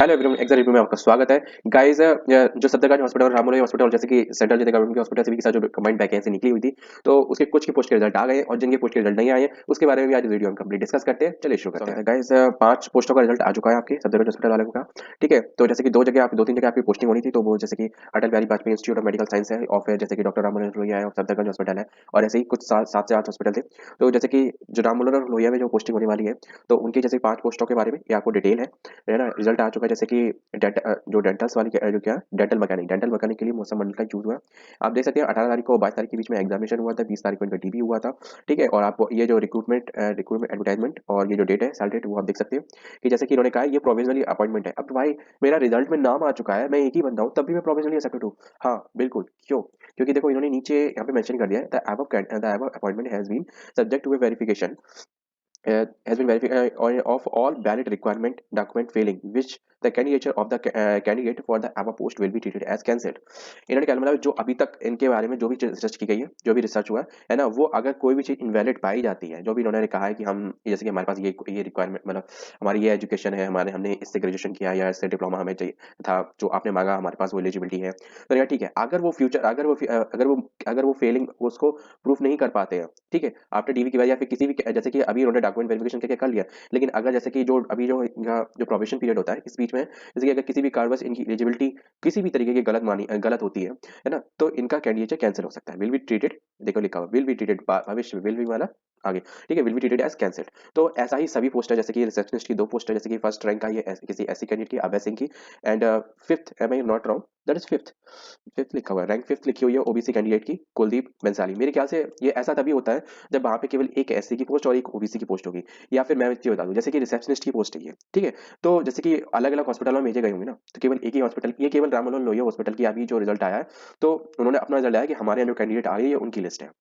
Hello everyone, exam review में आपका स्वागत है। गाइस, जो सफदरजंग हॉस्पिटल और राममनोहर हॉस्पिटल जैसे कि सेंट्रल जैसे गवर्नमेंट के हॉस्पिटल सभी के साथ जो कंबाइंड वैकेंसी निकली हुई थी, तो उसके कुछ के पोस्ट के रिजल्ट आ गए हैं और जिनके पोस्ट के रिजल्ट नहीं आए हैं उसके बारे में भी आज वीडियो हम कंप्लीट डिस्कस करते हैं। चलिए शुरू करते हैं। गाइस, 5 पोस्टों का रिजल्ट आ चुका है आपके सफदरजंग हॉस्पिटल वालों का। ठीक है, तो जैसे कि दो तीन जगह आपकी पोस्टिंग होनी थी, तो वो जैसे कि Atal Bihari Vajpayee institute of medical science है और फिर जैसे कि डॉक्टर राममनोहर लोहिया है और सफदरजंग हॉस्पिटल है और ऐसे ही कुछ 7 से 8 हॉस्पिटल थे। तो जैसे कि जो राममनोहर लोहिया में जो पोस्टिंग होने वाली है, तो उनकी जैसे 5 पोस्टों के बारे में ये आपको डिटेल है ना। रिजल्ट आ चुका है जैसे कि जो डेंटल्स वाली जो क्या डेंटल मैकेनिक के लिए मौसम मंडल का चूज हुआ। आप देख सकते हैं 18 तारीख को 22 तारीख के बीच में एग्जामिनेशन हुआ था, 20 तारीख को इनका डीबी हुआ था। ठीक है, और आपको ये जो रिक्रूटमेंट एडवर्टाइजमेंट और ये जो डेट है सैलरी वो आप देख सकते हैं कि जैसे कि इन्होंने कहा है ये प्रोविजनली अपॉइंटमेंट है। अब भाई मेरा रिजल्ट में नाम आ चुका है, मैं एक ही बंदा हूँ, तब भी मैं प्रोविजनली एक्सेप्टेड हूँ। हाँ बिल्कुल, क्यों? क्योंकि देखो इन्होंने नीचे यहाँ पे मेंशन कर दिया है the above appointment has been subject to a verification has been verified of all valid requirement document failing which the candidature of the candidate for the above post will be treated as cancelled। इन्होंने क्या मतलब जो अभी तक इनके बारे में जो भी रिसर्च की गई है, जो भी रिसर्च हुआ है ना, वो अगर कोई भी चीज इनवैलिड पाई जाती है, जो भी इन्होंने कहा है कि हम जैसे कि हमारे पास ये रिक्वायरमेंट मतलब हमारी ये एजुकेशन है, हमारे हमने इससे ग्रेजुएशन किया या इससे डिप्लोमा हमें चाहिए था, जो आपने मांगा हमारे पास वो एलिजिबिलिटी है, तो यार ठीक है। अगर वो फेलिंग उसको प्रूफ नहीं कर पाते हैं, ठीक है, आफ्टर डीवी की वजह या फिर किसी भी जैसे कि अभी उन्होंने डॉक्यूमेंट वेरिफिकेशन करके कर लिया, लेकिन अगर जैसे कि जो अभी जो इनका जो प्रोबेशन पीरियड होता है इस बीच में, जैसे कि अगर किसी भी कारणवश इनकी एलिजिबिलिटी किसी भी तरीके की गलत होती है ना, तो इनका कैंडिडेट कैंसिल हो सकता है। विल बी ट्रीटेड, देखो लिखा हुआ विल बी ट्रीटेड, भविष्य में विल बी वाला आगे, ठीक है, will be treated as cancelled. तो ऐसा ही सभी पोस्ट है, जैसे कि रिसेप्शनिस्ट की 2 पोस्ट है, जैसे कि फर्स्ट रैंक का ये किसी ऐसी कैंडिडेट की अभय सिंह की, and fifth, am I not wrong, that is fifth, fifth लिखा हुआ है, रैंक फिफ्थ लिखी हुई है ओबीसी कैंडिडेट की कुलदीप बंसाली। मेरे ख्याल से ये ऐसा तभी होता है जब वहां पे केवल एक एससी की पोस्ट और एक ओबीसी की पोस्ट होगी। या फिर मैं ये बता दूं जैसे कि रिसेप्शनिस्ट की पोस्ट है ये, ठीक है, तो जैसे कि अलग अलग हॉस्पिटलों में भेजे गए होंगे ना, तो केवल एक ही हॉस्पिटल, ये केवल राम मनोहर लोहिया हॉस्पिटल की अभी जो रिजल्ट आया है, तो उन्होंने अपना रिजल्ट आया कि हमारे यहाँ जो कैंडिडेट आ रही है उनकी लिस्ट है।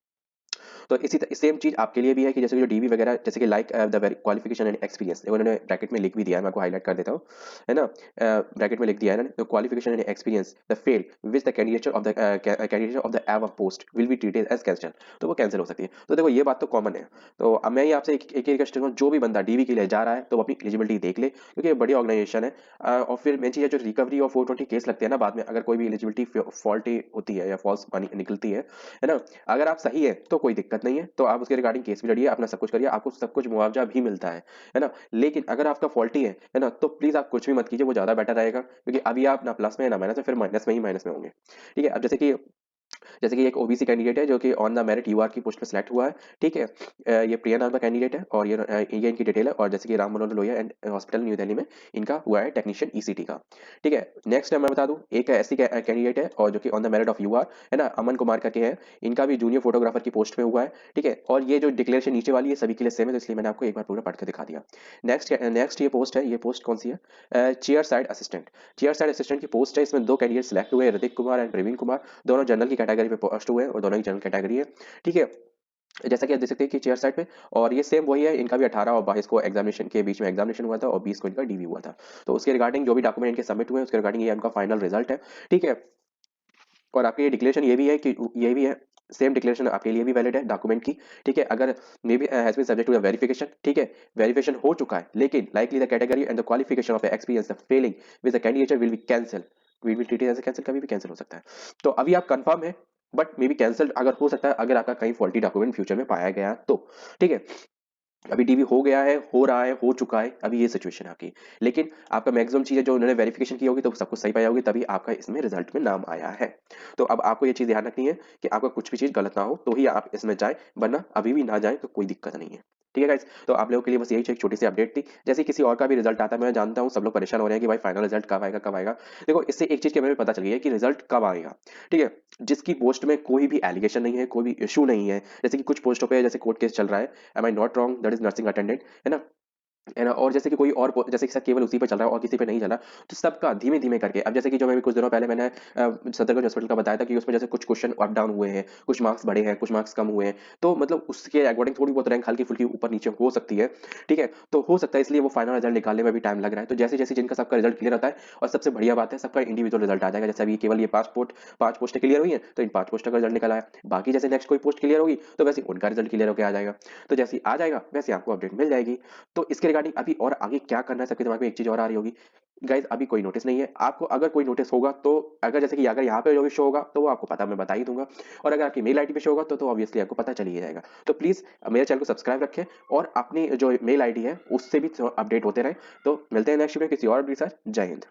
तो इसी सेम चीज आपके लिए भी है कि जैसे जो डीवी वगैरह, जैसे कि like the qualification and experience, देखो उन्होंने ब्रैकेट में लिख भी दिया है, मैं आपको हाईलाइट कर देता हूँ, है ना। ब्रैकेट में लिख दिया है ना, the qualification and experience the fail which the candidate of the above post will be treated as cancel, तो वो कैंसिल हो सकती है। तो देखो ये बात तो कॉमन है। तो अब मैं ही आपसे एक रिक्वेस्ट करूँ, जो भी बंदा डीवी के लिए जा रहा है तो वो अपनी एलिजिबिलिटी देख ले, क्योंकि ये बड़ी ऑर्गेनाइजेशन है। और फिर मेन चीज है जो रिकवरी और 420 केस लगते हैं ना बाद में, अगर कोई भी एलिजिबिलिटी फॉल्टी होती है या फॉल्स निकलती है ना, अगर आप सही है तो कोई दिक्कत नहीं है, तो आप उसके रिगार्डिंग केस भी लड़िए, अपना सब कुछ करिए, आपको सब कुछ मुआवजा भी मिलता है ना। लेकिन अगर आपका फॉल्टी है ना, तो प्लीज आप कुछ भी मत कीजिए, वो ज्यादा बेटर रहेगा, क्योंकि अभी आप ना प्लस में ना माइनस में, फिर माइनस में ही माइनस में होंगे। ठीक है, अब जैसे कि एक ओबीसी कैंडिडेट है जो कि ऑन द मेरिट यूआर की पोस्ट में सिलेक्ट हुआ है, ठीक है। ये प्रिया नाम का कैंडिडेट है और ये इनकी डिटेल है, और जैसे कि Ram Manohar Lohia and hospital new Delhi में इनका हुआ है टेक्नीशियन ईसीटी का। ठीक है, नेक्स्ट मैं बता दूं एक ऐसी कैंडिडेट है और जो कि on the merit of UR है ना, अमन कुमार करके है, इनका भी जूनियर फोटोग्राफर की पोस्ट में हुआ है। ठीक है, और ये जो डिक्लेरेशन नीचे वाली है सभी के लिए सेम है, तो इसलिए मैंने आपको एक बार पूरा पढ़ के दिखा दिया। नेक्स्ट ये पोस्ट है, ये पोस्ट कौन सी है? Chair side assistant. Chair side assistant की पोस्ट है, इसमें 2 कैंडिडेट सिलेक्ट हुए, ऋतिक कुमार एंड प्रवीण कुमार, दोनों जनरल की कैटेगरी पे पोस्ट हुए हैं और दोनों ही जनरल कैटेगरी है। ठीक है, जैसा कि आप देख सकते हैं कि चेयर साइड पे, और ये सेम वही है, इनका भी 18 और 22 को एग्जामिनेशन के बीच में एग्जामिनेशन हुआ था और 20 को इनका डीवी हुआ था। तो उसके रिगार्डिंग जो भी डॉक्यूमेंट इनके सबमिट हुए हैं उसके रिगार्डिंग ये इनका फाइनल रिजल्ट है। ठीक है, और आपकी ये डिक्लेरेशन ये भी है कि ये भी है, सेम डिक्लेरेशन आपके लिए भी वैलिड है डॉक्यूमेंट की। ठीक है, अगर may be has been subject to verification, ठीक है, वेरिफिकेशन हो चुका है, लेकिन likely the category and the qualification of experience the failing with the candidate will be cancel, will be treated as cancel, कभी भी कैंसिल हो सकता है। तो अभी आप कंफर्म है, बट मे बी कैंसिल अगर हो सकता है अगर आपका कहीं फॉल्टी डॉक्यूमेंट फ्यूचर में पाया गया तो। ठीक है, अभी डीवी हो गया है, हो रहा है, हो चुका है, अभी ये सिचुएशन है आपकी। लेकिन आपका मैक्सिमम चीजें जो उन्होंने वेरिफिकेशन की होगी तो सब कुछ सही पाया होगी, तभी आपका इसमें रिजल्ट में नाम आया है। तो अब आपको ये चीज ध्यान रखनी है कि आपका कुछ भी चीज गलत ना हो तो ही आप इसमें जाए, वरना अभी भी ना जाए तो कोई दिक्कत नहीं है। ठीक है गाइस, तो आप लोगों के लिए बस यही एक छोटी सी अपडेट थी। जैसे किसी और का भी रिजल्ट आता है, मैं जानता हूँ सब लोग परेशान हो रहे हैं कि भाई फाइनल रिजल्ट कब आएगा कब आएगा। देखो इससे एक चीज के बारे में पता चल गई है कि रिजल्ट कब आएगा। ठीक है, जिसकी पोस्ट में कोई भी एलिगेशन नहीं है, कोई भी इशू नहीं है, जैसे कि कुछ पोस्टों पे जैसे कोर्ट केस चल रहा है, am I not wrong, that is nursing attendant, है ना। है ना, और जैसे कि कोई और जैसे कि सर केवल उसी पे चल रहा है और किसी पे नहीं चला, तो सबका धीमे धीमे करके, अब जैसे कि जो मैं कुछ दिनों पहले मैंने सदरगंज हॉस्पिटल का बताया था कि उसमें जैसे कुछ क्वेश्चन अप डाउन हुए हैं, कुछ मार्क्स बढ़े हैं, कुछ मार्क्स कम हुए हैं, तो मतलब उसके अकॉर्डिंग थोड़ी बहुत रैंक हल्की फुल्की ऊपर नीचे हो सकती है। ठीक है, तो हो सकता है इसलिए वो फाइनल रिजल्ट निकालने में भी टाइम लग रहा है। तो जैसे जैसे जिनका सबका रिजल्ट क्लियर होता है, और सबसे बढ़िया बात है सबका इंडिविजुअल रिजल्ट आ जाएगा, जैसे अभी केवल ये 5 पोस्टें क्लियर हुई हैं तो इन 5 पोस्टों का रिजल्ट निकला है, बाकी जैसे नेक्स्ट कोई पोस्ट क्लियर होगी तो वैसे उनका रिजल्ट क्लियर होकर आ जाएगा। तो जैसे ही आ जाएगा वैसे आपको अपडेट मिल जाएगी। तो इसके रिगार्डिंग अभी और आगे क्या करना है, सबके दिमाग में एक चीज और आ रही होगी, गाइज अभी कोई नोटिस नहीं है। आपको अगर कोई नोटिस होगा तो अगर जैसे कि अगर यहाँ पे जो भी शो होगा तो वो आपको पता मैं बता ही दूंगा, और अगर आपकी मेल आईडी पे शो होगा तो ऑब्वियसली आपको पता चल ही जाएगा। तो प्लीज़ मेरे चैनल को सब्सक्राइब रखें और अपनी जो मेल आईडी है उससे भी अपडेट होते रहें। तो मिलते हैं नेक्स्ट वीडियो किसी और भी सर। जय हिंद।